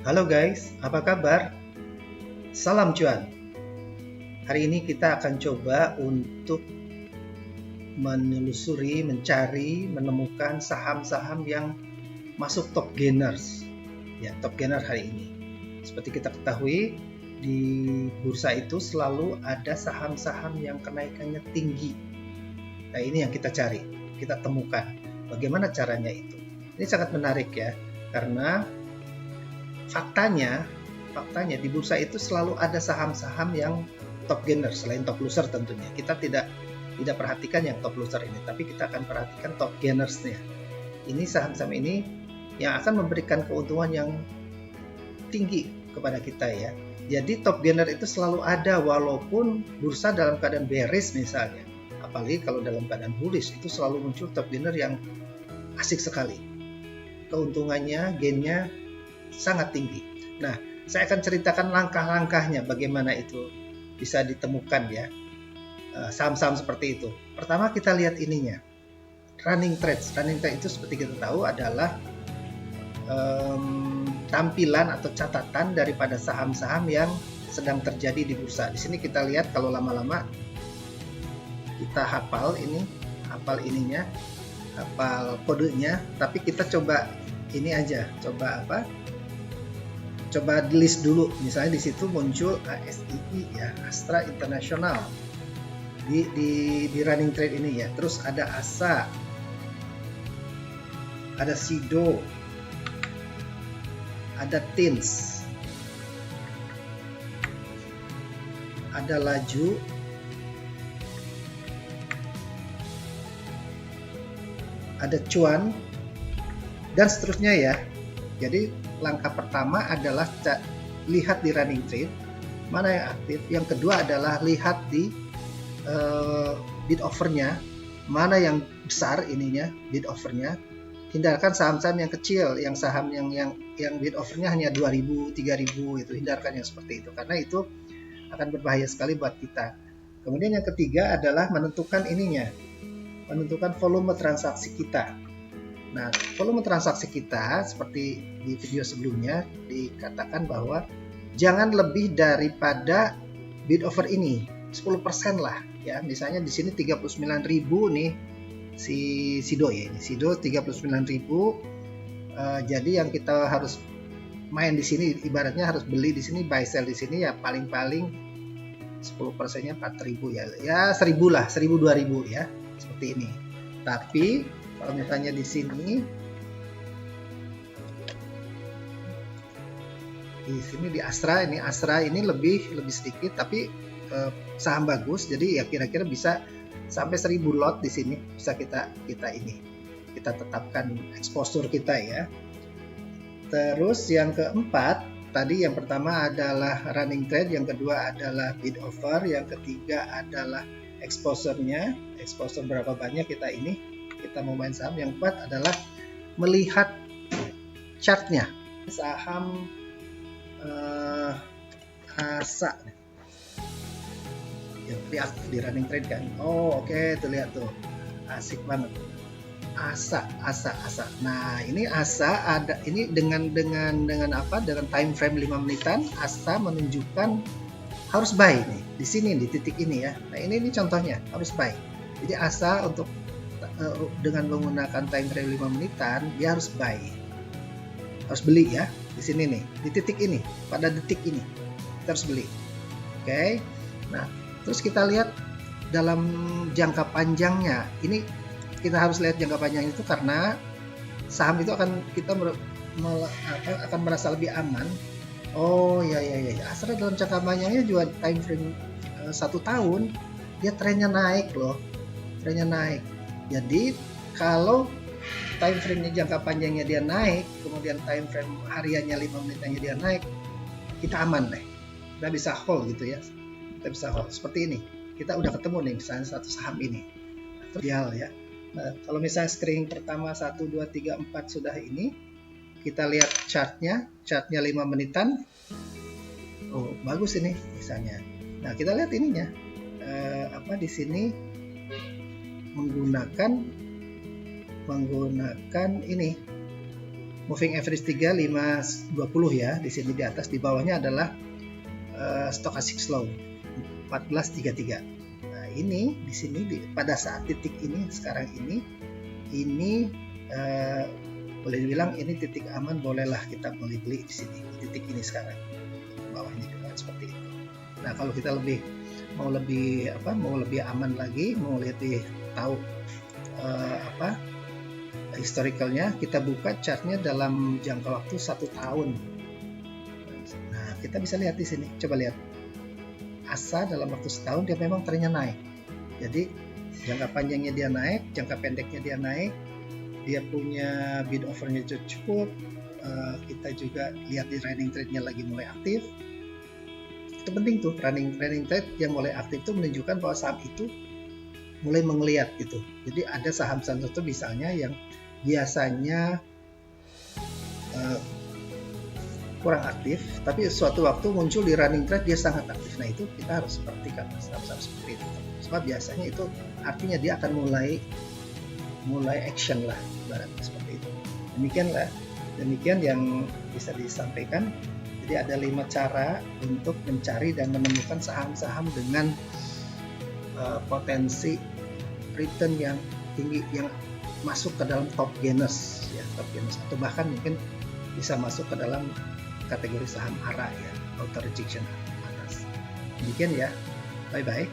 Halo guys, apa kabar? Salam cuan. Hari ini kita akan coba untuk menelusuri, mencari, menemukan saham-saham yang masuk top gainers. Ya, top gainer hari ini. Seperti kita ketahui, di bursa itu selalu ada saham-saham yang kenaikannya tinggi. Nah, ini yang kita cari, kita temukan. Bagaimana caranya itu? Ini sangat menarik ya, karena faktanya di bursa itu selalu ada saham-saham yang top gainer selain top loser tentunya. Kita tidak perhatikan yang top loser ini, tapi kita akan perhatikan top gainersnya. Ini saham-saham ini yang akan memberikan keuntungan yang tinggi kepada kita ya. Jadi top gainer itu selalu ada walaupun bursa dalam keadaan bearish misalnya. Apalagi kalau dalam keadaan bullish itu selalu muncul top gainer yang asik sekali. Keuntungannya, gainnya sangat tinggi. Nah, saya akan ceritakan langkah-langkahnya bagaimana itu bisa ditemukan ya, saham-saham seperti itu. Pertama kita lihat ininya, running trades. Running trade itu seperti kita tahu adalah tampilan atau catatan daripada saham-saham yang sedang terjadi di bursa. Di sini kita lihat kalau lama-lama kita hafal ini, hafal ininya, hafal kodenya, tapi kita coba ini aja, coba di list dulu. Misalnya di situ muncul ASII ya, Astra International di running trade ini ya. Terus ada ASA, ada SIDO, ada TINS, ada Laju, ada Cuan, dan seterusnya ya. Jadi langkah pertama adalah lihat di running trade mana yang aktif. Yang kedua adalah lihat di bid offernya, mana yang besar ininya bid offernya. Hindarkan saham-saham yang kecil, yang saham yang bid offernya hanya 2.000, 3.000 itu, hindarkan yang seperti itu karena itu akan berbahaya sekali buat kita. Kemudian yang ketiga adalah menentukan ininya, menentukan volume transaksi kita. Nah, volume transaksi kita seperti di video sebelumnya dikatakan bahwa jangan lebih daripada bid offer ini 10% lah ya. Misalnya di sini 39.000 nih si SIDO ya, ini SIDO 39.000. Jadi yang kita harus main di sini ibaratnya harus beli di sini, buy sell di sini ya paling-paling 10%-nya 4.000 ya. Ya 1.000 lah, 1.000 2.000 ya. Seperti ini. Tapi kalau misalnya di sini di Astra ini lebih sedikit tapi saham bagus, jadi ya kira-kira bisa sampai 1.000 lot di sini bisa kita tetapkan exposure kita ya. Terus yang keempat tadi, yang pertama adalah running trade, yang kedua adalah bid offer, yang ketiga adalah exposure-nya, exposure berapa banyak kita mau main saham. Yang keempat adalah melihat chartnya saham ASA yang lihat di running trade kan. Oke, tuh lihat tuh asik banget. ASA. Nah, ini ASA ada ini dengan apa? Dengan time frame 5 menitan, ASA menunjukkan harus buy nih di sini di titik ini ya. Nah, ini contohnya harus buy. Jadi ASA untuk dengan menggunakan time frame 5 menitan dia harus buy. Harus beli ya. Di sini nih, di titik ini, pada detik ini kita harus beli. Oke. Nah, terus kita lihat dalam jangka panjangnya. Ini kita harus lihat jangka panjang itu karena saham itu akan merasa lebih aman. Oh ya. Asal dalam jangka panjangnya juga time frame 1 tahun dia trennya naik loh, trennya naik. Jadi kalau time frame-nya jangka panjangnya dia naik, kemudian time frame hariannya 5 menitannya dia naik, kita aman deh. Kita bisa hold gitu ya. Kita bisa hold seperti ini. Kita udah ketemu nih misalnya satu saham ini. Terus ya. Nah, kalau misalnya screening pertama 1 2 3 4 sudah ini, kita lihat chartnya 5 menitan. Oh, bagus ini misalnya. Nah, kita lihat ininya. Di sini menggunakan ini moving average 3 5 20 ya, di sini di atas, di bawahnya adalah stochastic slow 1433. Nah, ini di sini pada saat titik ini sekarang ini boleh dibilang ini titik aman, bolehlah kita mulai beli di sini, di titik ini sekarang. Bawahnya juga seperti itu. Nah, kalau kita mau lebih aman lagi, mau lebih tahu historicalnya, kita buka chartnya dalam jangka waktu 1 tahun. Nah, kita bisa lihat di sini, coba lihat ASA dalam waktu setahun dia memang trennya naik. Jadi jangka panjangnya dia naik, jangka pendeknya dia naik, dia punya bid offernya cukup. Kita juga lihat di running trade-nya lagi mulai aktif. Itu penting tuh, running trade yang mulai aktif itu menunjukkan bahwa saham itu mulai menggeliat gitu. Jadi ada saham-saham tertentu misalnya yang biasanya kurang aktif, tapi suatu waktu muncul di running trade dia sangat aktif. Nah, itu kita harus perhatikan saham-saham seperti itu. Sebab biasanya itu artinya dia akan mulai action lah, ibaratnya seperti itu. Demikian yang bisa disampaikan. Jadi ada 5 cara untuk mencari dan menemukan saham-saham dengan potensi return yang tinggi, yang masuk ke dalam top gainers ya, atau bahkan mungkin bisa masuk ke dalam kategori saham ARA ya, auto rejection atas. Demikian ya, bye bye.